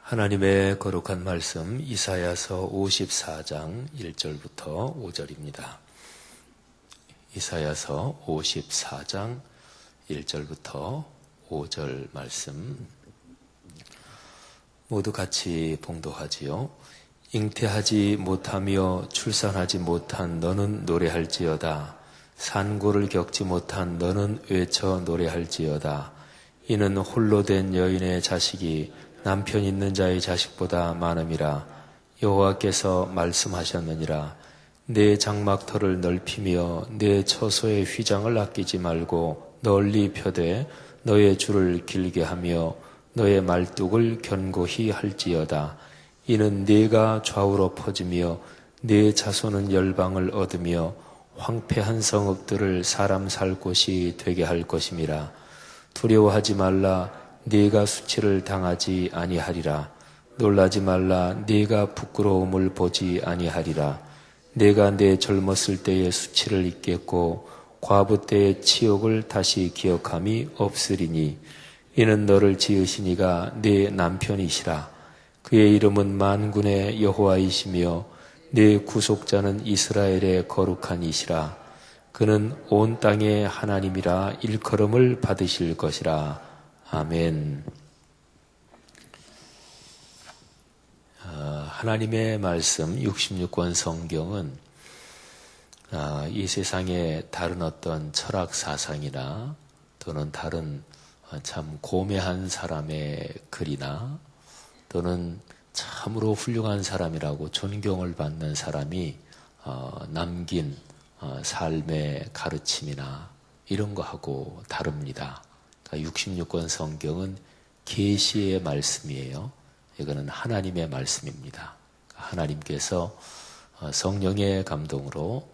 하나님의 거룩한 말씀 이사야서 54장 1절부터 5절입니다. 이사야서 54장 1절부터 5절 말씀 모두 같이 봉독하지요. 잉태하지 못하며 출산하지 못한 너는 노래할지어다. 산고를 겪지 못한 너는 외쳐 노래할지어다. 이는 홀로 된 여인의 자식이 남편 있는 자의 자식보다 많음이라. 여호와께서 말씀하셨느니라. 내 장막터를 넓히며 내 처소의 휘장을 아끼지 말고 널리 펴되 너의 줄을 길게 하며 너의 말뚝을 견고히 할지어다. 이는 네가 좌우로 퍼지며 네 자손은 열방을 얻으며 황폐한 성읍들을 사람 살 곳이 되게 할 것임이라. 두려워하지 말라. 네가 수치를 당하지 아니하리라. 놀라지 말라. 네가 부끄러움을 보지 아니하리라. 내가 내 젊었을 때의 수치를 잊겠고 과부 때의 치욕을 다시 기억함이 없으리니 이는 너를 지으신 이가 네 남편이시라. 그의 이름은 만군의 여호와이시며 네 구속자는 이스라엘의 거룩한 이시라. 그는 온 땅의 하나님이라 일컬음을 받으실 것이라. 아멘. 하나님의 말씀 66권 성경은 이 세상의 다른 어떤 철학 사상이나 또는 다른 참 고매한 사람의 글이나 또는 참으로 훌륭한 사람이라고 존경을 받는 사람이 남긴 삶의 가르침이나 이런 거하고 다릅니다. 66권 성경은 계시의 말씀이에요. 이거는 하나님의 말씀입니다. 하나님께서 성령의 감동으로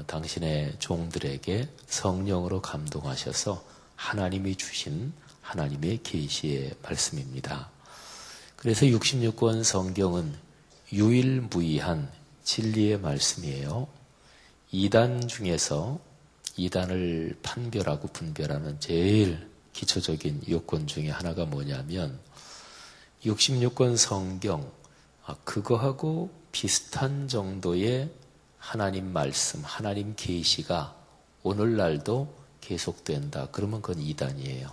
당신의 종들에게 성령으로 감동하셔서 하나님이 주신 하나님의 계시의 말씀입니다. 그래서 66권 성경은 유일무이한 진리의 말씀이에요. 이단 중에서 이단을 판별하고 분별하는 제일 기초적인 요건 중에 하나가 뭐냐면 66권 성경 그거하고 비슷한 정도의 하나님 말씀, 하나님 계시가 오늘날도 계속된다. 그러면 그건 이단이에요.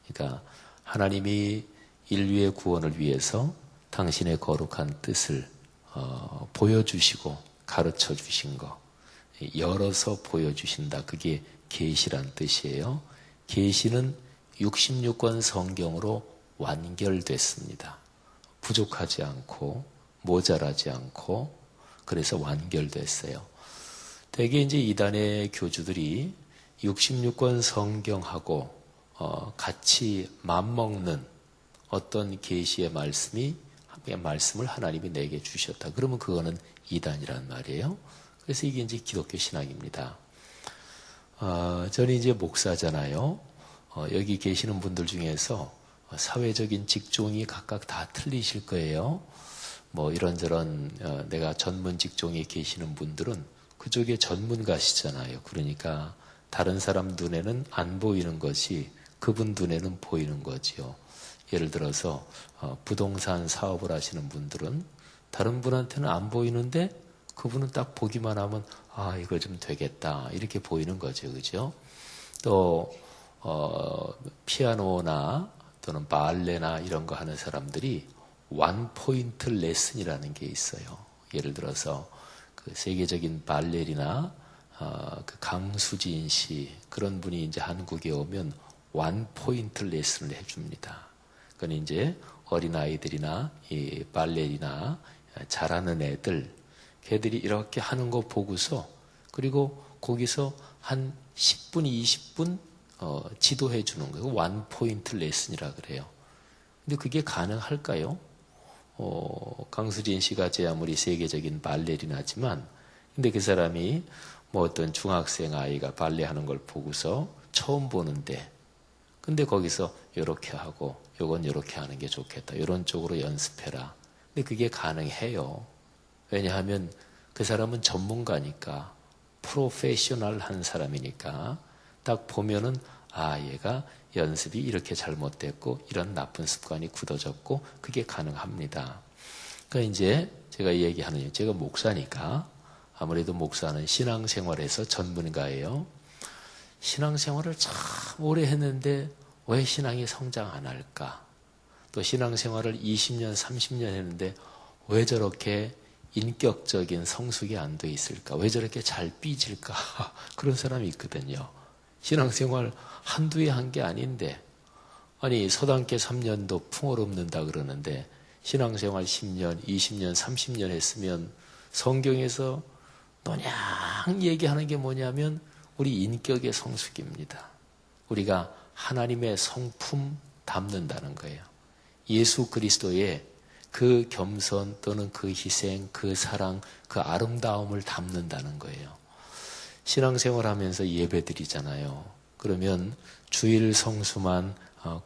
그러니까 하나님이 인류의 구원을 위해서 당신의 거룩한 뜻을 보여주시고 가르쳐 주신 거 열어서 보여주신다. 그게 계시란 뜻이에요. 계시는 66권 성경으로 완결됐습니다. 부족하지 않고 모자라지 않고 그래서 완결됐어요. 대개 이제 이단의 교주들이 66권 성경하고 같이 맞먹는 어떤 계시의 말씀을 하나님이 내게 주셨다. 그러면 그거는 이단이란 말이에요. 그래서 이게 이제 기독교 신학입니다. 저는 이제 목사잖아요. 여기 계시는 분들 중에서 사회적인 직종이 각각 다 틀리실 거예요. 뭐 이런저런 내가 전문 직종에 계시는 분들은 그쪽에 전문가시잖아요. 그러니까 다른 사람 눈에는 안 보이는 것이 그분 눈에는 보이는 거지요. 예를 들어서 부동산 사업을 하시는 분들은 다른 분한테는 안 보이는데 그분은 딱 보기만 하면 이거 좀 되겠다 이렇게 보이는 거죠. 그죠? 또 피아노나 또는 발레나 이런 거 하는 사람들이 원포인트 레슨이라는 게 있어요. 예를 들어서 그 세계적인 발레리나 그 강수진 씨 그런 분이 이제 한국에 오면 원포인트 레슨을 해줍니다. 그건 이제 어린아이들이나 이 발레리나 잘하는 애들 걔들이 이렇게 하는 거 보고서 그리고 거기서 한 10분, 20분 지도해 주는 거예요. 원포인트 레슨이라 그래요. 근데 그게 가능할까요? 강수진 씨가 제 아무리 세계적인 발레리나지만 근데 그 사람이 뭐 어떤 중학생 아이가 발레하는 걸 보고서 처음 보는데 근데 거기서 이렇게 하고 요건 이렇게 하는 게 좋겠다. 이런 쪽으로 연습해라. 근데 그게 가능해요. 왜냐하면 그 사람은 전문가니까 프로페셔널한 사람이니까 딱 보면은 얘가 연습이 이렇게 잘못됐고 이런 나쁜 습관이 굳어졌고 그게 가능합니다. 그러니까 이제 제가 얘기하는, 제가 목사니까 아무래도 목사는 신앙생활에서 전문가예요. 신앙생활을 참 오래 했는데 왜 신앙이 성장 안 할까? 또 신앙생활을 20년, 30년 했는데 왜 저렇게 인격적인 성숙이 안 돼 있을까? 왜 저렇게 잘 삐질까? 그런 사람이 있거든요. 신앙생활 한두 해 한 게 아닌데, 아니 서당계 3년도 풍어롭는다 그러는데 신앙생활 10년, 20년, 30년 했으면 성경에서 노냥 얘기하는 게 뭐냐면 우리 인격의 성숙입니다. 우리가 하나님의 성품 담는다는 거예요. 예수 그리스도의 그 겸손 또는 그 희생, 그 사랑, 그 아름다움을 담는다는 거예요. 신앙생활 하면서 예배 드리잖아요. 그러면 주일 성수만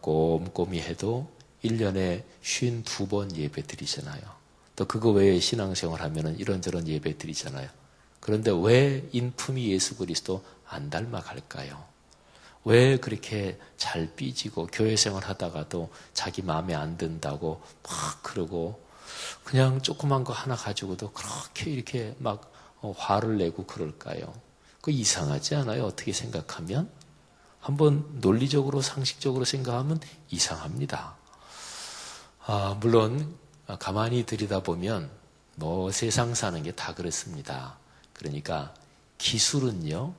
꼼꼼히 해도 1년에 52번 예배 드리잖아요. 또 그거 외에 신앙생활 하면은 이런저런 예배 드리잖아요. 그런데 왜 인품이 예수 그리스도 안 닮아갈까요? 왜 그렇게 잘 삐지고 교회 생활 하다가도 자기 마음에 안 든다고 막 그러고 그냥 조그만 거 하나 가지고도 그렇게 이렇게 막 화를 내고 그럴까요? 그거 이상하지 않아요? 어떻게 생각하면? 한번 논리적으로 상식적으로 생각하면 이상합니다. 물론 가만히 들여다보면 세상 사는 게 다 그렇습니다. 그러니까 기술은요,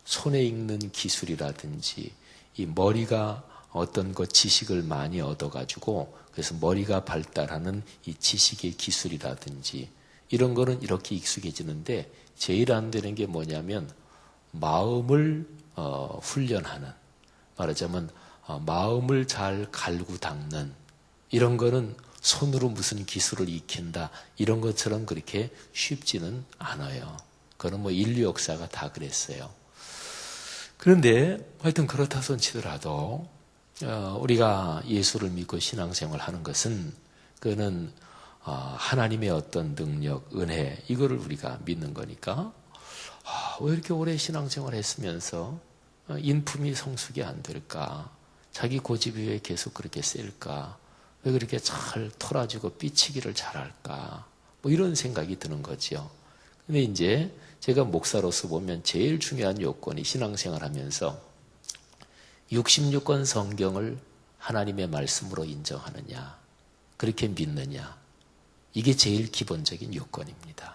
손에 익는 기술이라든지 이 머리가 어떤 것 지식을 많이 얻어가지고 그래서 머리가 발달하는 이 지식의 기술이라든지 이런 거는 이렇게 익숙해지는데 제일 안 되는 게 뭐냐면 마음을 훈련하는, 말하자면 마음을 잘 갈고 닦는 이런 거는 손으로 무슨 기술을 익힌다 이런 것처럼 그렇게 쉽지는 않아요. 그건 인류 역사가 다 그랬어요. 그런데 하여튼 그렇다 손 치더라도 우리가 예수를 믿고 신앙생활을 하는 것은 그는 하나님의 어떤 능력, 은혜 이거를 우리가 믿는 거니까 왜 이렇게 오래 신앙생활을 했으면서 인품이 성숙이 안 될까? 자기 고집이 왜 계속 그렇게 셀까? 왜 그렇게 잘 토라지고 삐치기를 잘할까? 이런 생각이 드는 거죠. 근데 이제 제가 목사로서 보면 제일 중요한 요건이 신앙생활 하면서 66권 성경을 하나님의 말씀으로 인정하느냐, 그렇게 믿느냐, 이게 제일 기본적인 요건입니다.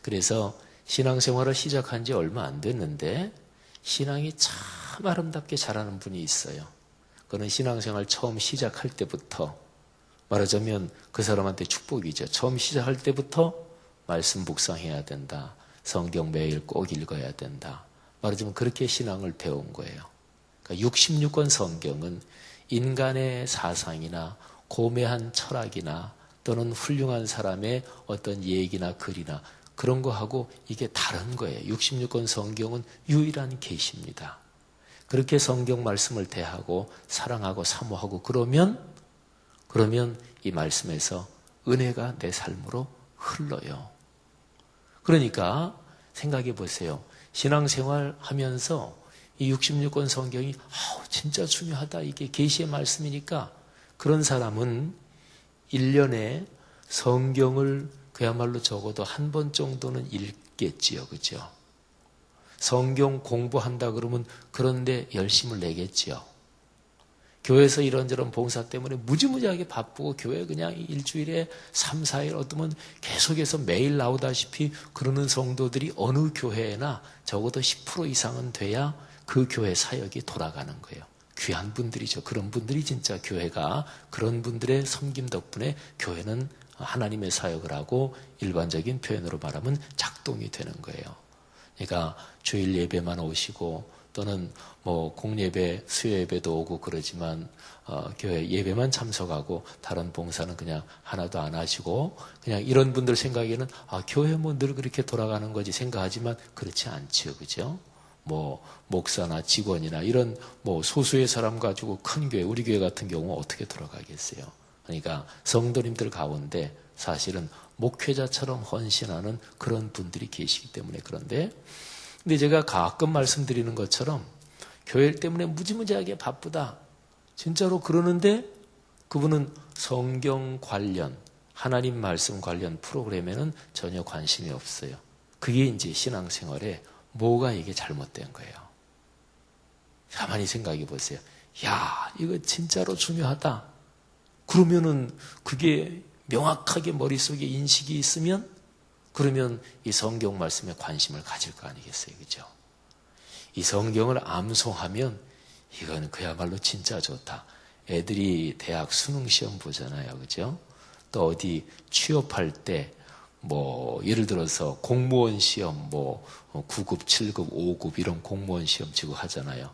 그래서 신앙생활을 시작한 지 얼마 안 됐는데 신앙이 참 아름답게 자라는 분이 있어요. 그는 신앙생활 처음 시작할 때부터, 말하자면 그 사람한테 축복이죠. 처음 시작할 때부터 말씀 묵상해야 된다. 성경 매일 꼭 읽어야 된다. 말하자면 그렇게 신앙을 배운 거예요. 그러니까 66권 성경은 인간의 사상이나 고매한 철학이나 또는 훌륭한 사람의 어떤 얘기나 글이나 그런 거하고 이게 다른 거예요. 66권 성경은 유일한 계시입니다. 그렇게 성경 말씀을 대하고 사랑하고 사모하고 그러면 이 말씀에서 은혜가 내 삶으로 흘러요. 그러니까 생각해 보세요. 신앙생활 하면서 이 66권 성경이 진짜 중요하다. 이게 계시의 말씀이니까 그런 사람은 1년에 성경을 그야말로 적어도 한 번 정도는 읽겠지요. 그죠? 성경 공부한다 그러면 그런데 열심을 내겠지요. 교회에서 이런저런 봉사 때문에 무지무지하게 바쁘고 교회 그냥 일주일에 3, 4일 어쩌면 계속해서 매일 나오다시피 그러는 성도들이 어느 교회나 적어도 10% 이상은 돼야 그 교회 사역이 돌아가는 거예요. 귀한 분들이죠. 그런 분들이 진짜 교회가 그런 분들의 섬김 덕분에 교회는 하나님의 사역을 하고 일반적인 표현으로 말하면 작동이 되는 거예요. 그러니까 주일 예배만 오시고 또는 공예배, 수요예배도 오고 그러지만 교회 예배만 참석하고 다른 봉사는 그냥 하나도 안 하시고 그냥 이런 분들 생각에는 교회 늘 그렇게 돌아가는 거지 생각하지만 그렇지 않지요. 그죠? 목사나 직원이나 이런 소수의 사람 가지고 큰 교회, 우리 교회 같은 경우 어떻게 돌아가겠어요? 그러니까 성도님들 가운데 사실은 목회자처럼 헌신하는 그런 분들이 계시기 때문에 그런데 근데 제가 가끔 말씀드리는 것처럼 교회 때문에 무지무지하게 바쁘다. 진짜로 그러는데 그분은 성경 관련, 하나님 말씀 관련 프로그램에는 전혀 관심이 없어요. 그게 이제 신앙생활에 뭐가 이게 잘못된 거예요. 가만히 생각해 보세요. 야, 이거 진짜로 중요하다. 그러면은 그게 명확하게 머릿속에 인식이 있으면 그러면 이 성경 말씀에 관심을 가질 거 아니겠어요. 그죠? 이 성경을 암송하면 이건 그야말로 진짜 좋다. 애들이 대학 수능 시험 보잖아요. 그죠? 또 어디 취업할 때 예를 들어서 공무원 시험 9급, 7급, 5급 이런 공무원 시험 치고 하잖아요.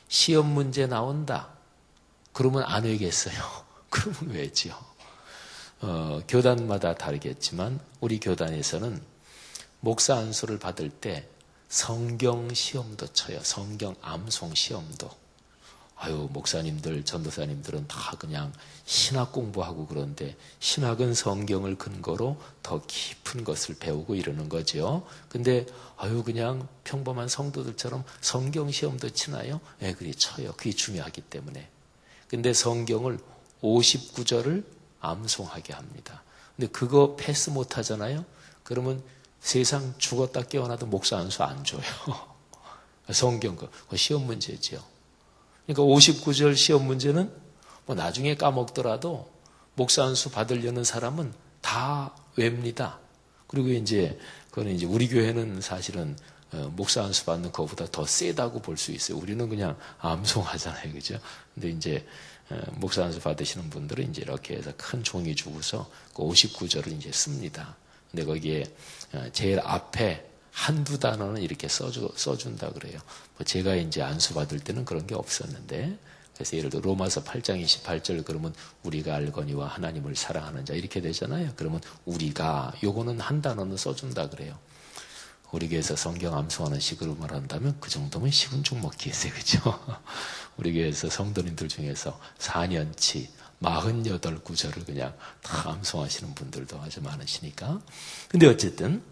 시험 문제 나온다. 그러면 안 외겠어요. 그러면 왜지요? 교단마다 다르겠지만 우리 교단에서는 목사 안수를 받을 때 성경 시험도 쳐요. 성경 암송 시험도. 목사님들, 전도사님들은 다 그냥 신학 공부하고 그런데 신학은 성경을 근거로 더 깊은 것을 배우고 이러는 거죠. 근데 그냥 평범한 성도들처럼 성경 시험도 치나요? 네, 그래 쳐요. 그게 중요하기 때문에. 근데 성경을 59절을 암송하게 합니다. 근데 그거 패스 못 하잖아요? 그러면 세상 죽었다 깨어나도 목사 안수 안 줘요. 성경 그거 시험 문제지요. 그러니까 59절 시험 문제는 나중에 까먹더라도 목사 안수 받으려는 사람은 다 외웁니다. 그리고 그거는 이제 우리 교회는 사실은 목사 안수 받는 것보다 더 세다고 볼 수 있어요. 우리는 그냥 암송하잖아요. 그죠? 근데 이제 목사 안수 받으시는 분들은 이제 이렇게 해서 큰 종이 주고서 그 59절을 이제 씁니다. 근데 거기에 제일 앞에 한두 단어는 이렇게 써준다 그래요. 제가 이제 안수 받을 때는 그런 게 없었는데, 그래서 예를 들어 로마서 8장 28절 그러면 우리가 알거니와 하나님을 사랑하는 자 이렇게 되잖아요. 그러면 우리가 요거는 한 단어는 써준다 그래요. 우리 교회에서 성경 암송하는 식으로 말한다면 그 정도면 식은 죽 먹기겠어요. 그죠? 우리 교회에서 성도님들 중에서 4년치 48구절을 그냥 다 암송하시는 분들도 아주 많으시니까. 근데 어쨌든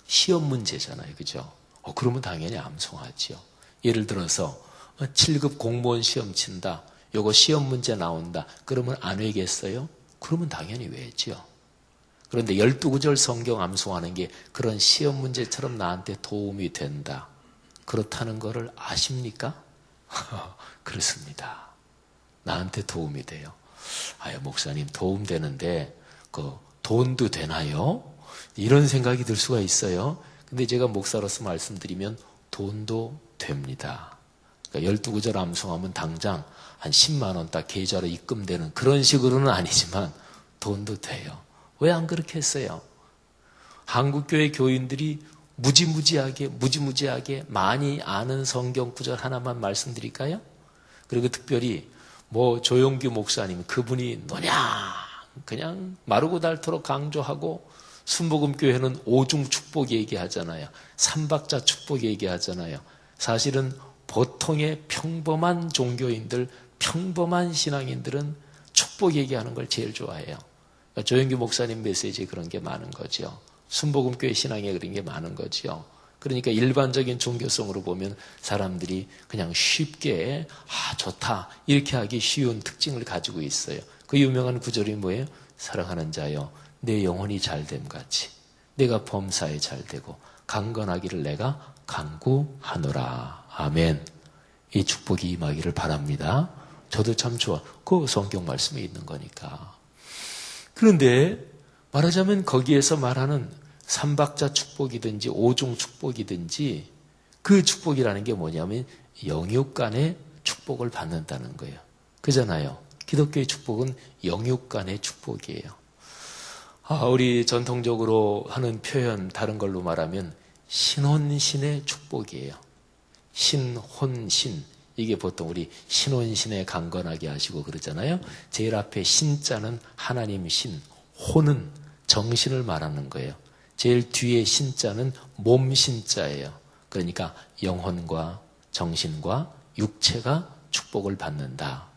시험 문제잖아요. 그죠? 그러면 당연히 암송하지요. 예를 들어서 7급 공무원 시험 친다. 요거 시험 문제 나온다. 그러면 안 외겠어요? 그러면 당연히 외지요. 그런데 12구절 성경 암송하는 게 그런 시험 문제처럼 나한테 도움이 된다. 그렇다는 거를 아십니까? 그렇습니다. 나한테 도움이 돼요. 목사님 도움되는데 돈도 되나요? 이런 생각이 들 수가 있어요. 근데 제가 목사로서 말씀드리면 돈도 됩니다. 그러니까 12구절 암송하면 당장 한 10만 원 딱 계좌로 입금되는 그런 식으로는 아니지만 돈도 돼요. 왜 안 그렇게 했어요? 한국교회 교인들이 무지무지하게 많이 아는 성경 구절 하나만 말씀드릴까요? 그리고 특별히 조용규 목사님 그분이 그냥 마르고 닳도록 강조하고 순복음교회는 오중 축복 얘기하잖아요. 삼박자 축복 얘기하잖아요. 사실은 보통의 평범한 종교인들, 평범한 신앙인들은 축복 얘기하는 걸 제일 좋아해요. 그러니까 조영규 목사님 메시지에 그런 게 많은 거죠. 순복음교회 신앙에 그런 게 많은 거죠. 그러니까 일반적인 종교성으로 보면 사람들이 그냥 쉽게 좋다 이렇게 하기 쉬운 특징을 가지고 있어요. 그 유명한 구절이 뭐예요? 사랑하는 자여 내 영혼이 잘됨 같이 내가 범사에 잘되고 강건하기를 내가 간구하노라. 아멘. 이 축복이 임하기를 바랍니다. 저도 참 좋아. 그 성경 말씀에 있는 거니까. 그런데 말하자면 거기에서 말하는 삼박자 축복이든지 오중 축복이든지 그 축복이라는 게 뭐냐면 영육간의 축복을 받는다는 거예요. 그잖아요. 기독교의 축복은 영육간의 축복이에요. 우리 전통적으로 하는 표현 다른 걸로 말하면 신혼신의 축복이에요. 신혼신. 이게 보통 우리 신혼신에 강건하게 하시고 그러잖아요. 제일 앞에 신자는 하나님 신, 혼은 정신을 말하는 거예요. 제일 뒤에 신자는 몸 신자예요. 그러니까 영혼과 정신과 육체가 축복을 받는다.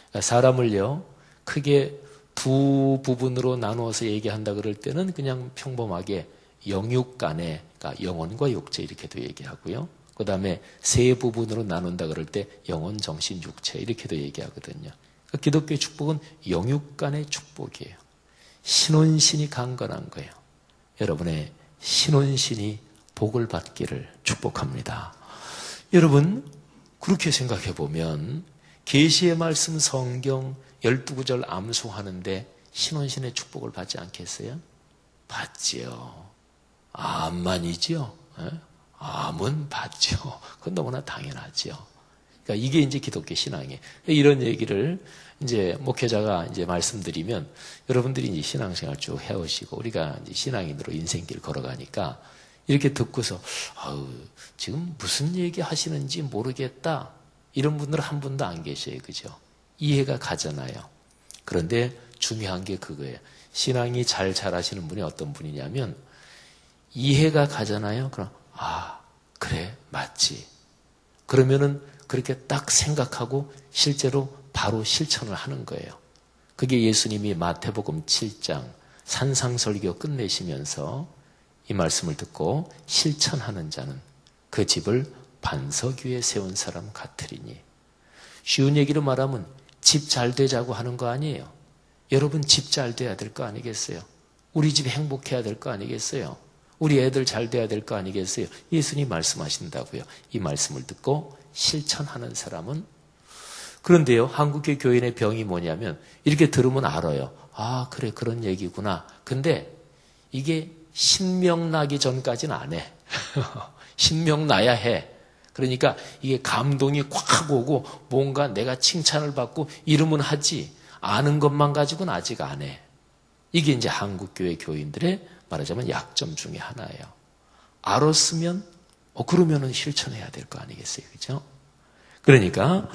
그러니까 사람을요, 크게 두 부분으로 나누어서 얘기한다 그럴 때는 그냥 평범하게 영육 간에, 그러니까 영혼과 육체 이렇게도 얘기하고요. 그 다음에 세 부분으로 나눈다 그럴 때 영혼, 정신, 육체 이렇게도 얘기하거든요. 그러니까 기독교의 축복은 영육 간의 축복이에요. 신혼신이 강건한 거예요. 여러분의 신혼신이 복을 받기를 축복합니다. 여러분 그렇게 생각해 보면 계시의 말씀 성경 12구절 암송하는데 신혼신의 축복을 받지 않겠어요? 받지요. 암만이지요. 암은 받죠. 그건 너무나 당연하죠. 그러니까 이게 이제 기독교 신앙이에요. 이런 얘기를 이제 목회자가 이제 말씀드리면 여러분들이 이제 신앙생활 쭉 해오시고 우리가 이제 신앙인으로 인생길 걸어가니까 이렇게 듣고서 지금 무슨 얘기 하시는지 모르겠다. 이런 분들은 한 분도 안 계셔요. 그죠? 이해가 가잖아요. 그런데 중요한 게 그거예요. 신앙이 잘 자라시는 분이 어떤 분이냐면 이해가 가잖아요. 그럼 그래 맞지. 그러면은 그렇게 딱 생각하고 실제로 바로 실천을 하는 거예요. 그게 예수님이 마태복음 7장 산상설교 끝내시면서 이 말씀을 듣고 실천하는 자는 그 집을 반석 위에 세운 사람 같으리니. 쉬운 얘기로 말하면 집 잘 되자고 하는 거 아니에요. 여러분 집 잘 돼야 될 거 아니겠어요? 우리 집 행복해야 될 거 아니겠어요? 우리 애들 잘 돼야 될 거 아니겠어요? 예수님 말씀하신다고요. 이 말씀을 듣고 실천하는 사람은. 그런데요, 한국의 교인의 병이 뭐냐면 이렇게 들으면 알아요. 그래 그런 얘기구나. 근데 이게 신명 나기 전까지는 안 해. 신명 나야 해. 그러니까 이게 감동이 콱 오고 뭔가 내가 칭찬을 받고 이러면 하지 아는 것만 가지고는 아직 안 해. 이게 이제 한국교회 교인들의 말하자면 약점 중에 하나예요. 알았으면 그러면은 실천해야 될 거 아니겠어요, 그죠? 그러니까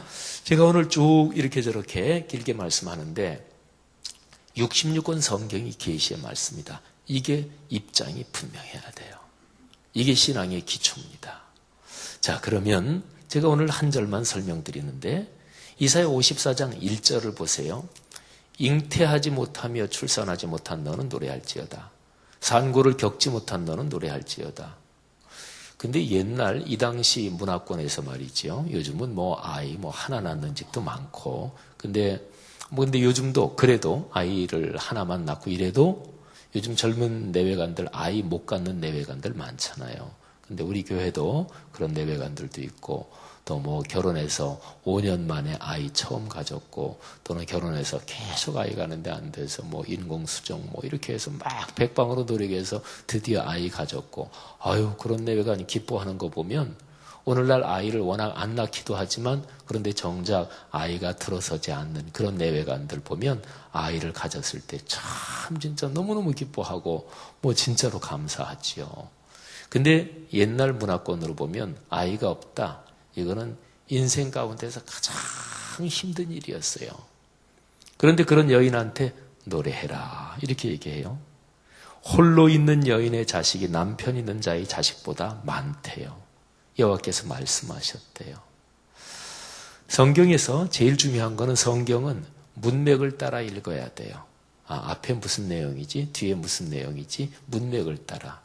제가 오늘 쭉 이렇게 저렇게 길게 말씀하는데 66권 성경이 계시의 말씀이다. 이게 입장이 분명해야 돼요. 이게 신앙의 기초입니다. 자, 그러면 제가 오늘 한 절만 설명드리는데 이사야 54장 1절을 보세요. 잉태하지 못하며 출산하지 못한 너는 노래할지어다. 산고를 겪지 못한 너는 노래할지어다. 근데 옛날 이 당시 문화권에서 말이죠. 요즘은 아이 하나 낳는 집도 많고. 근데 요즘도 그래도 아이를 하나만 낳고 이래도 요즘 젊은 내외관들 아이 못 갖는 내외관들 많잖아요. 근데 우리 교회도 그런 내외관들도 있고 또 결혼해서 5년 만에 아이 처음 가졌고 또는 결혼해서 계속 아이 가는데 안 돼서 인공수정 이렇게 해서 막 백방으로 노력해서 드디어 아이 가졌고 그런 내외관이 기뻐하는 거 보면 오늘날 아이를 워낙 안 낳기도 하지만 그런데 정작 아이가 들어서지 않는 그런 내외관들 보면 아이를 가졌을 때 참 진짜 너무너무 기뻐하고 진짜로 감사하지요. 근데 옛날 문화권으로 보면 아이가 없다. 이거는 인생 가운데서 가장 힘든 일이었어요. 그런데 그런 여인한테 노래해라 이렇게 얘기해요. 홀로 있는 여인의 자식이 남편 있는 자의 자식보다 많대요. 여호와께서 말씀하셨대요. 성경에서 제일 중요한 거는 성경은 문맥을 따라 읽어야 돼요. 앞에 무슨 내용이지? 뒤에 무슨 내용이지? 문맥을 따라.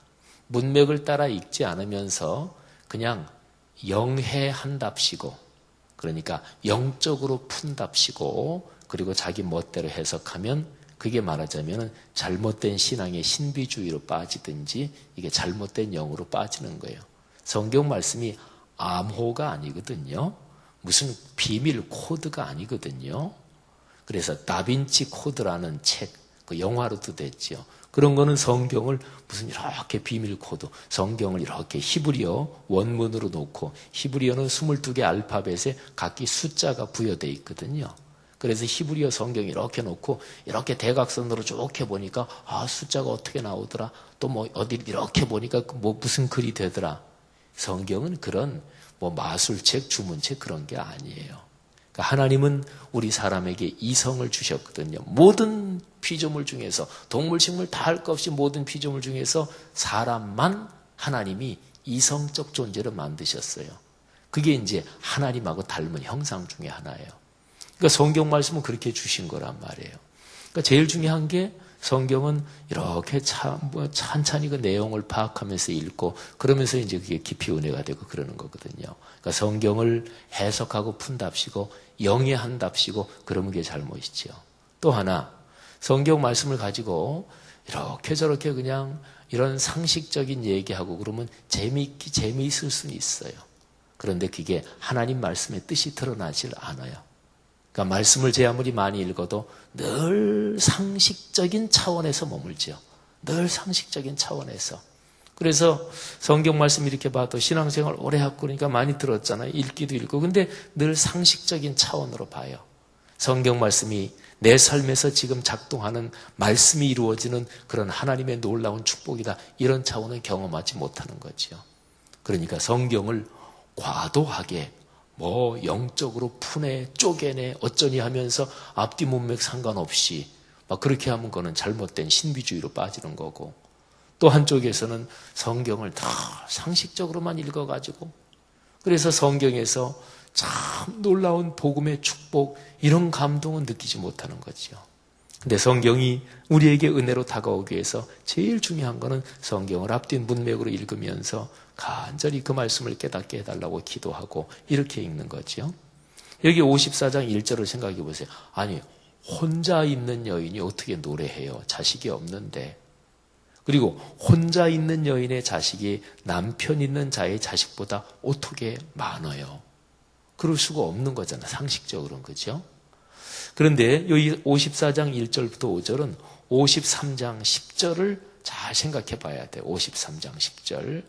문맥을 따라 읽지 않으면서 그냥 영해한답시고 그러니까 영적으로 푼답시고 그리고 자기 멋대로 해석하면 그게 말하자면 잘못된 신앙의 신비주의로 빠지든지 이게 잘못된 영으로 빠지는 거예요. 성경 말씀이 암호가 아니거든요. 무슨 비밀 코드가 아니거든요. 그래서 다빈치 코드라는 책, 그 영화로도 됐죠. 그런 거는 성경을 무슨 이렇게 비밀 코드, 성경을 이렇게 히브리어 원문으로 놓고 히브리어는 22개 알파벳에 각기 숫자가 부여되어 있거든요. 그래서 히브리어 성경 이렇게 놓고 이렇게 대각선으로 쭉 해보니까 숫자가 어떻게 나오더라. 또 어디 이렇게 보니까 무슨 글이 되더라. 성경은 그런 마술책, 주문책 그런 게 아니에요. 그러니까 하나님은 우리 사람에게 이성을 주셨거든요. 모든 피조물 중에서 동물, 식물 다 할 것 없이 모든 피조물 중에서 사람만 하나님이 이성적 존재로 만드셨어요. 그게 이제 하나님하고 닮은 형상 중에 하나예요. 그러니까 성경 말씀은 그렇게 주신 거란 말이에요. 그러니까 제일 중요한 게 성경은 이렇게 찬찬히 그 내용을 파악하면서 읽고 그러면서 이제 그게 깊이 은혜가 되고 그러는 거거든요. 그러니까 성경을 해석하고 푼답시고 영해한답시고 그러면 그게 잘못이죠. 또 하나 성경 말씀을 가지고 이렇게 저렇게 그냥 이런 상식적인 얘기하고 그러면 재미있을 수는 있어요. 그런데 그게 하나님 말씀의 뜻이 드러나질 않아요. 그러니까 말씀을 제 아무리 많이 읽어도 늘 상식적인 차원에서 머물죠. 늘 상식적인 차원에서. 그래서 성경 말씀 이렇게 봐도 신앙생활 오래 하고 그러니까 많이 들었잖아요. 읽기도 읽고. 근데 늘 상식적인 차원으로 봐요. 성경 말씀이 내 삶에서 지금 작동하는 말씀이 이루어지는 그런 하나님의 놀라운 축복이다. 이런 차원은 경험하지 못하는 거죠. 그러니까 성경을 과도하게 영적으로 푸네, 쪼개네, 어쩌니 하면서 앞뒤 문맥 상관없이 막 그렇게 하면 그거는 잘못된 신비주의로 빠지는 거고 또 한쪽에서는 성경을 다 상식적으로만 읽어가지고 그래서 성경에서 참 놀라운 복음의 축복 이런 감동은 느끼지 못하는 거죠. 근데 성경이 우리에게 은혜로 다가오기 위해서 제일 중요한 거는 성경을 앞뒤 문맥으로 읽으면서 간절히 그 말씀을 깨닫게 해달라고 기도하고 이렇게 읽는 거죠. 여기 54장 1절을 생각해 보세요. 아니 혼자 있는 여인이 어떻게 노래해요? 자식이 없는데. 그리고 혼자 있는 여인의 자식이 남편 있는 자의 자식보다 어떻게 많아요? 그럴 수가 없는 거잖아. 상식적으로는. 그렇죠? 그런데 여기 54장 1절부터 5절은 53장 10절을 잘 생각해 봐야 돼요. 53장 10절.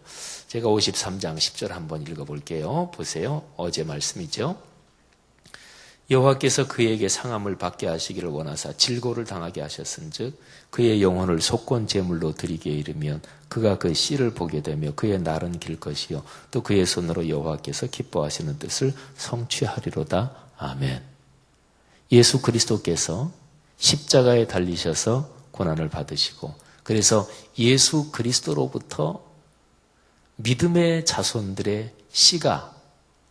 제가 53장 10절 한번 읽어볼게요. 보세요. 어제 말씀이죠. 여호와께서 그에게 상함을 받게 하시기를 원하사 질고를 당하게 하셨은즉 그의 영혼을 속건 제물로 드리게 이르면 그가 그 씨를 보게 되며 그의 날은 길 것이요 또 그의 손으로 여호와께서 기뻐하시는 뜻을 성취하리로다. 아멘. 예수 그리스도께서 십자가에 달리셔서 고난을 받으시고 그래서 예수 그리스도로부터 믿음의 자손들의 씨가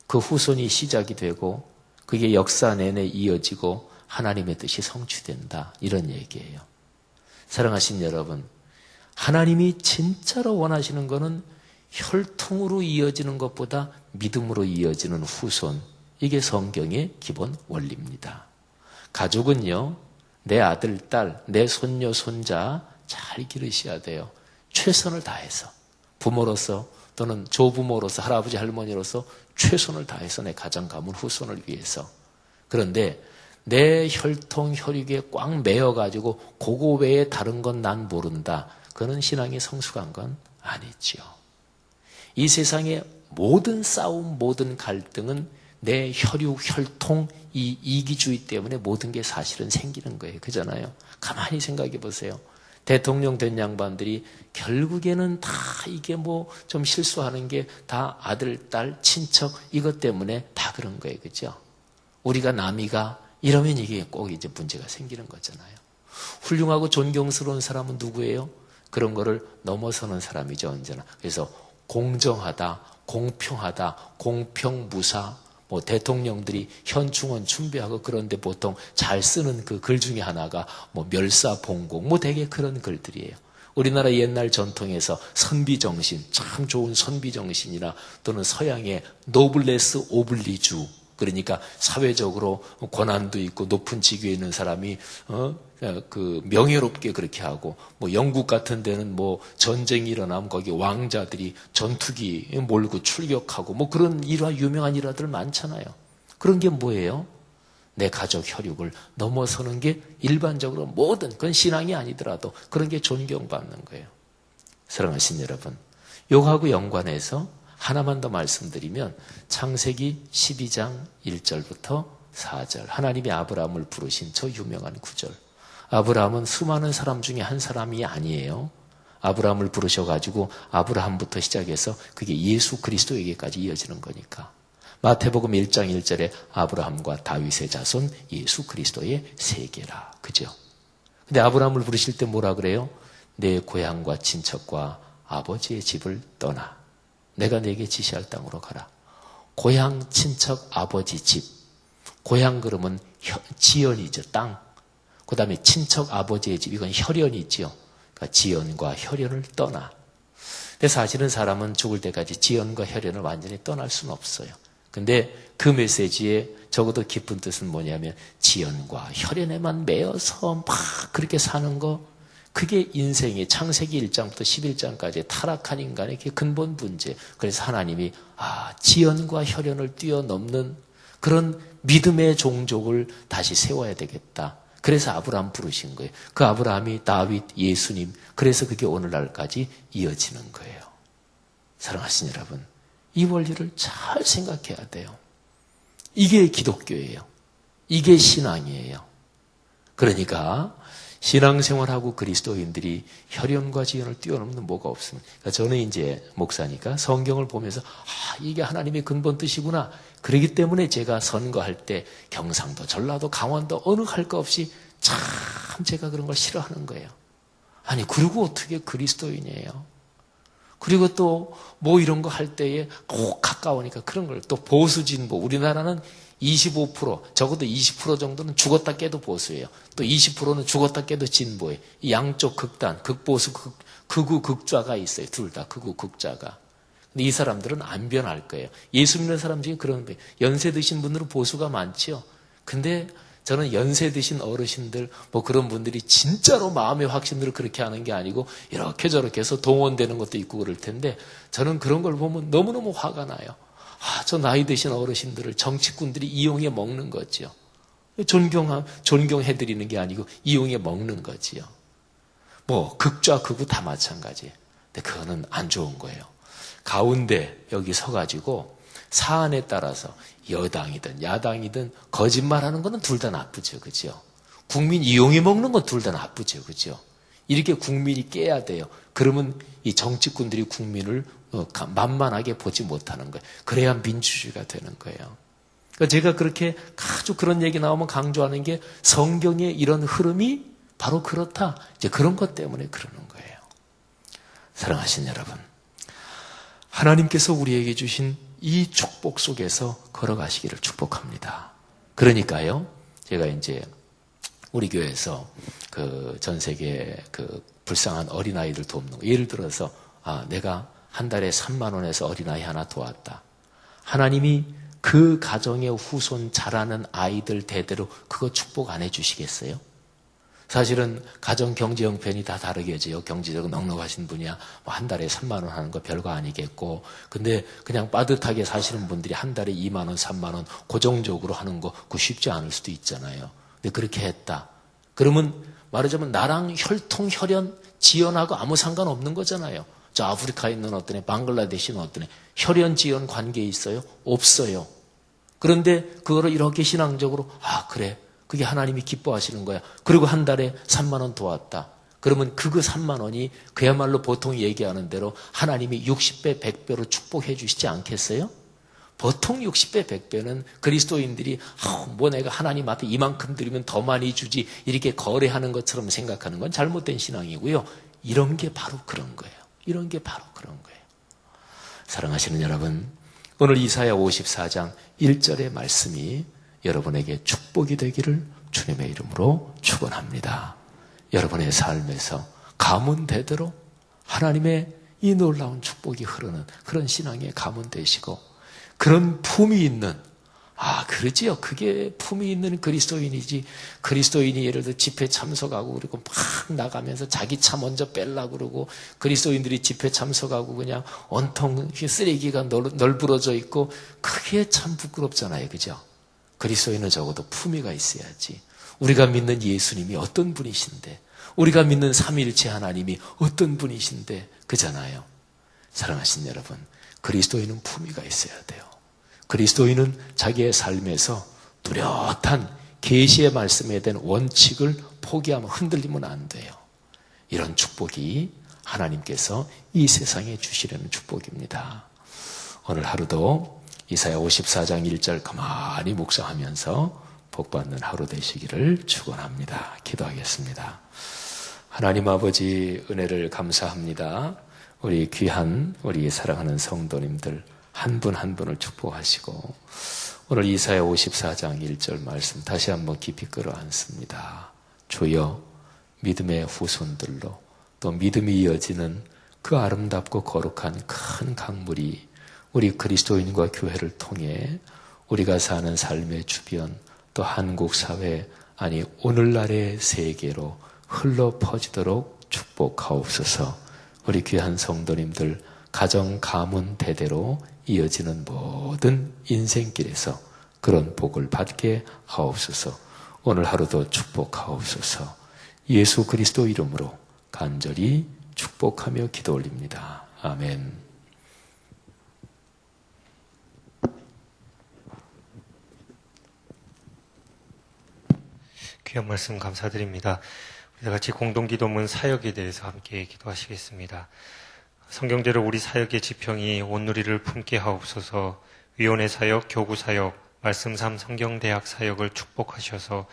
그 후손이 시작이 되고 그게 역사 내내 이어지고 하나님의 뜻이 성취된다. 이런 얘기예요. 사랑하신 여러분, 하나님이 진짜로 원하시는 것은 혈통으로 이어지는 것보다 믿음으로 이어지는 후손. 이게 성경의 기본 원리입니다. 가족은요, 내 아들, 딸, 내 손녀, 손자 잘 기르셔야 돼요. 최선을 다해서. 부모로서 또는 조부모로서 할아버지, 할머니로서 최선을 다해서 내 가정, 가문, 후손을 위해서. 그런데 내 혈통, 혈육에 꽉 매여가지고 그거 외에 다른 건 난 모른다. 그는 신앙이 성숙한 건 아니지요. 이 세상의 모든 싸움, 모든 갈등은 내 혈육, 혈통, 이 이기주의 때문에 모든 게 사실은 생기는 거예요. 그잖아요. 가만히 생각해 보세요. 대통령 된 양반들이 결국에는 다 이게 좀 실수하는 게 다 아들, 딸, 친척 이것 때문에 다 그런 거예요. 그죠? 우리가 남이가 이러면 이게 꼭 이제 문제가 생기는 거잖아요. 훌륭하고 존경스러운 사람은 누구예요? 그런 거를 넘어서는 사람이죠, 언제나. 그래서 공정하다, 공평하다, 공평무사, 대통령들이 현충원 준비하고 그런데 보통 잘 쓰는 그 글 중에 하나가 멸사봉공, 되게 그런 글들이에요. 우리나라 옛날 전통에서 선비정신, 참 좋은 선비정신이나 또는 서양의 노블레스 오블리주, 그러니까 사회적으로 권한도 있고 높은 직위에 있는 사람이 명예롭게 그렇게 하고 영국 같은 데는 전쟁이 일어나면 거기 왕자들이 전투기 몰고 출격하고 그런 유명한 일화들 많잖아요. 그런 게 뭐예요? 내 가족 혈육을 넘어서는 게 일반적으로 모든 그건 신앙이 아니더라도 그런 게 존경받는 거예요. 사랑하신 여러분, 요거하고 연관해서 하나만 더 말씀드리면 창세기 12장 1절부터 4절 하나님이 아브라함을 부르신 저 유명한 구절. 아브라함은 수많은 사람 중에 한 사람이 아니에요. 아브라함을 부르셔가지고 아브라함부터 시작해서 그게 예수 그리스도에게까지 이어지는 거니까. 마태복음 1장 1절에 아브라함과 다윗의 자손 예수 그리스도의 세계라. 그죠? 근데 아브라함을 부르실 때 뭐라 그래요? 내 고향과 친척과 아버지의 집을 떠나 내가 네게 지시할 땅으로 가라. 고향, 친척, 아버지 집. 고향 그러면 지연이죠. 땅. 그 다음에 친척 아버지의 집, 이건 혈연이 있지요. 그러니까 지연과 혈연을 떠나. 근데 사실은 사람은 죽을 때까지 지연과 혈연을 완전히 떠날 수는 없어요. 근데 그 메시지에 적어도 깊은 뜻은 뭐냐면 지연과 혈연에만 매여서 막 그렇게 사는 거, 그게 인생의 창세기 1장부터 11장까지 타락한 인간의 근본 문제. 그래서 하나님이 지연과 혈연을 뛰어넘는 그런 믿음의 종족을 다시 세워야 되겠다. 그래서 아브라함 부르신 거예요. 그 아브라함이 다윗, 예수님, 그래서 그게 오늘날까지 이어지는 거예요. 사랑하신 여러분, 이 원리를 잘 생각해야 돼요. 이게 기독교예요. 이게 신앙이에요. 그러니까 신앙생활하고 그리스도인들이 혈연과 지연을 뛰어넘는 뭐가 없습니다. 그러니까 저는 이제 목사니까 성경을 보면서 이게 하나님의 근본 뜻이구나. 그렇기 때문에 제가 선거할 때 경상도, 전라도, 강원도 어느 할 거 없이 참 제가 그런 걸 싫어하는 거예요. 아니 그리고 어떻게 그리스도인이에요? 그리고 또 뭐 이런 거 할 때에 꼭 가까우니까 그런 걸 또 보수 진보, 우리나라는 25%, 적어도 20% 정도는 죽었다 깨도 보수예요. 또 20%는 죽었다 깨도 진보예요. 이 양쪽 극단, 극보수, 극우, 극좌가 있어요. 둘 다 극우, 극좌가. 근데 이 사람들은 안 변할 거예요. 예수 믿는 사람 중에 그런 거예요. 연세 드신 분들은 보수가 많지요. 근데 저는 연세 드신 어르신들, 뭐 그런 분들이 진짜로 마음의 확신들을 그렇게 하는 게 아니고 이렇게 저렇게 해서 동원되는 것도 있고 그럴 텐데 저는 그런 걸 보면 너무너무 화가 나요. 저 나이 드신 어르신들을 정치꾼들이 이용해 먹는 거지요. 존경해드리는 게 아니고 이용해 먹는 거지요. 뭐 극좌 극우 다 마찬가지예요. 근데 그거는 안 좋은 거예요. 가운데 여기 서가지고 사안에 따라서 여당이든 야당이든 거짓말하는 거는 둘 다 나쁘죠. 그죠? 국민 이용해 먹는 건 둘 다 나쁘죠. 그죠? 이렇게 국민이 깨야 돼요. 그러면 이 정치꾼들이 국민을 만만하게 보지 못하는 거예요. 그래야 민주주의가 되는 거예요. 그러니까 제가 그렇게 아주 그런 얘기 나오면 강조하는 게 성경의 이런 흐름이 바로 그렇다. 이제 그런 것 때문에 그러는 거예요. 사랑하신 여러분, 하나님께서 우리에게 주신 이 축복 속에서 걸어가시기를 축복합니다. 그러니까요, 제가 이제 우리 교회에서 그 전 세계 그 불쌍한 어린아이들 돕는 거, 예를 들어서 내가 한 달에 3만 원에서 어린아이 하나 도왔다. 하나님이 그 가정의 후손 자라는 아이들 대대로 그거 축복 안 해주시겠어요? 사실은 가정 경제 형편이 다 다르겠지요. 경제적으로 넉넉하신 분이야 뭐 한 달에 3만 원 하는 거 별거 아니겠고, 근데 그냥 빠듯하게 사시는 분들이 한 달에 2만 원, 3만 원 고정적으로 하는 거 그거 쉽지 않을 수도 있잖아요. 근데 그렇게 했다. 그러면 말하자면 나랑 혈통, 혈연, 지연하고 아무 상관없는 거잖아요. 저 아프리카에 있는 어떤 애, 방글라데시에 있는 어떤 애, 혈연, 지연 관계 있어요? 없어요. 그런데 그거를 이렇게 신앙적으로 그래. 그게 하나님이 기뻐하시는 거야. 그리고 한 달에 3만 원 도왔다. 그러면 그 3만 원이 그야말로 보통 얘기하는 대로 하나님이 60배, 100배로 축복해 주시지 않겠어요? 보통 60배, 100배는 그리스도인들이 뭐 내가 하나님 앞에 이만큼 드리면 더 많이 주지 이렇게 거래하는 것처럼 생각하는 건 잘못된 신앙이고요. 이런 게 바로 그런 거예요. 이런 게 바로 그런 거예요. 사랑하시는 여러분, 오늘 이사야 54장 1절의 말씀이 여러분에게 축복이 되기를 주님의 이름으로 축원합니다. 여러분의 삶에서 가문 대대로 하나님의 이 놀라운 축복이 흐르는 그런 신앙의 가문 되시고, 그런 품이 있는, 그러지요. 그게 품이 있는 그리스도인이지. 그리스도인이 예를 들어 집회 참석하고 그리고 막 나가면서 자기 차 먼저 뺄라고 그러고, 그리스도인들이 집회 참석하고 그냥 온통 쓰레기가 널브러져 있고, 그게 참 부끄럽잖아요. 그죠? 그리스도인은 적어도 품위가 있어야지. 우리가 믿는 예수님이 어떤 분이신데, 우리가 믿는 삼위일체 하나님이 어떤 분이신데, 그잖아요. 사랑하신 여러분, 그리스도인은 품위가 있어야 돼요. 그리스도인은 자기의 삶에서 뚜렷한 계시의 말씀에 대한 원칙을 포기하면 흔들리면 안 돼요. 이런 축복이 하나님께서 이 세상에 주시려는 축복입니다. 오늘 하루도 이사야 54장 1절 가만히 묵상하면서 복받는 하루 되시기를 축원합니다. 기도하겠습니다. 하나님 아버지, 은혜를 감사합니다. 우리 귀한 우리 사랑하는 성도님들 한 분 한 분을 축복하시고, 오늘 이사야 54장 1절 말씀 다시 한번 깊이 끌어안습니다. 주여 믿음의 후손들로 또 믿음이 이어지는 그 아름답고 거룩한 큰 강물이 우리 그리스도인과 교회를 통해 우리가 사는 삶의 주변 또 한국 사회 아니 오늘날의 세계로 흘러 퍼지도록 축복하옵소서. 우리 귀한 성도님들 가정 가문 대대로 이어지는 모든 인생길에서 그런 복을 받게 하옵소서. 오늘 하루도 축복하옵소서. 예수 그리스도 이름으로 간절히 축복하며 기도 올립니다. 아멘. 귀한 말씀 감사드립니다. 우리 같이 공동기도문 사역에 대해서 함께 기도하시겠습니다. 성경대로 우리 사역의 지평이 온누리를 품게 하옵소서. 위원회 사역, 교구 사역, 말씀 삶 성경대학 사역을 축복하셔서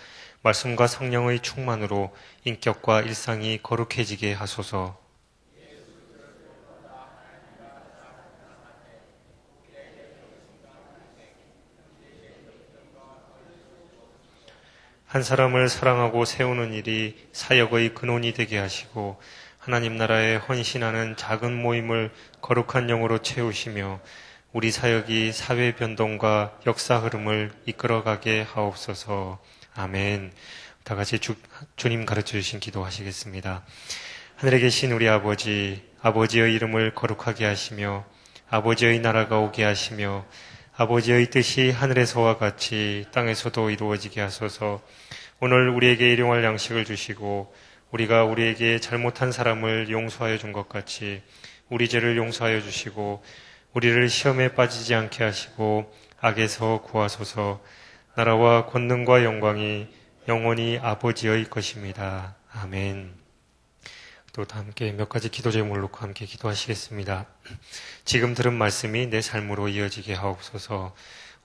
말씀과 성령의 충만으로 인격과 일상이 거룩해지게 하소서. 한 사람을 사랑하고 세우는 일이 사역의 근원이 되게 하시고 하나님 나라에 헌신하는 작은 모임을 거룩한 영으로 채우시며 우리 사역이 사회 변동과 역사 흐름을 이끌어가게 하옵소서. 아멘. 다 같이 주님 가르쳐 주신 기도하시겠습니다. 하늘에 계신 우리 아버지, 아버지의 이름을 거룩하게 하시며 아버지의 나라가 오게 하시며 아버지의 뜻이 하늘에서와 같이 땅에서도 이루어지게 하소서. 오늘 우리에게 일용할 양식을 주시고 우리가 우리에게 잘못한 사람을 용서하여 준 것 같이 우리 죄를 용서하여 주시고 우리를 시험에 빠지지 않게 하시고 악에서 구하소서. 나라와 권능과 영광이 영원히 아버지의 것입니다. 아멘. 또 함께 몇 가지 기도 제목을 놓고 함께 기도하시겠습니다. 지금 들은 말씀이 내 삶으로 이어지게 하옵소서.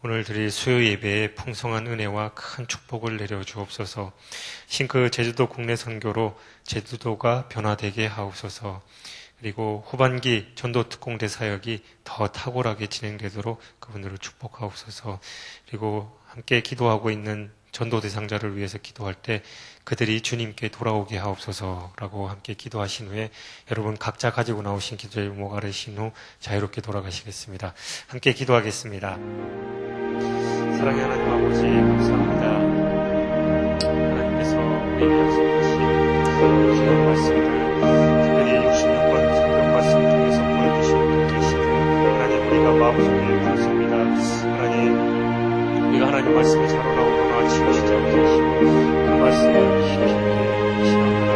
오늘 드릴 수요 예배에 풍성한 은혜와 큰 축복을 내려 주옵소서. 싱크 제주도 국내 선교로 제주도가 변화되게 하옵소서. 그리고 후반기 전도 특공대 사역이 더 탁월하게 진행되도록 그분들을 축복하옵소서. 그리고 함께 기도하고 있는 전도 대상자를 위해서 기도할 때 그들이 주님께 돌아오게 하옵소서라고 함께 기도하신 후에 여러분 각자 가지고 나오신 기도 제목 아르신 후 자유롭게 돌아가시겠습니다. 함께 기도하겠습니다. 사랑의 하나님 아버지 감사합니다. 하나님께서 우리에게 약속하신 귀한 말씀을 특별히 66번 성경 말씀 통해서 보여주신 그 계시를 하나님 우리가 마음속에 품습니다. 하나님 우리가 하나님 말씀이 자로나오거나 지우시지 않게 하시고 그 말씀을 힘있게 이시나가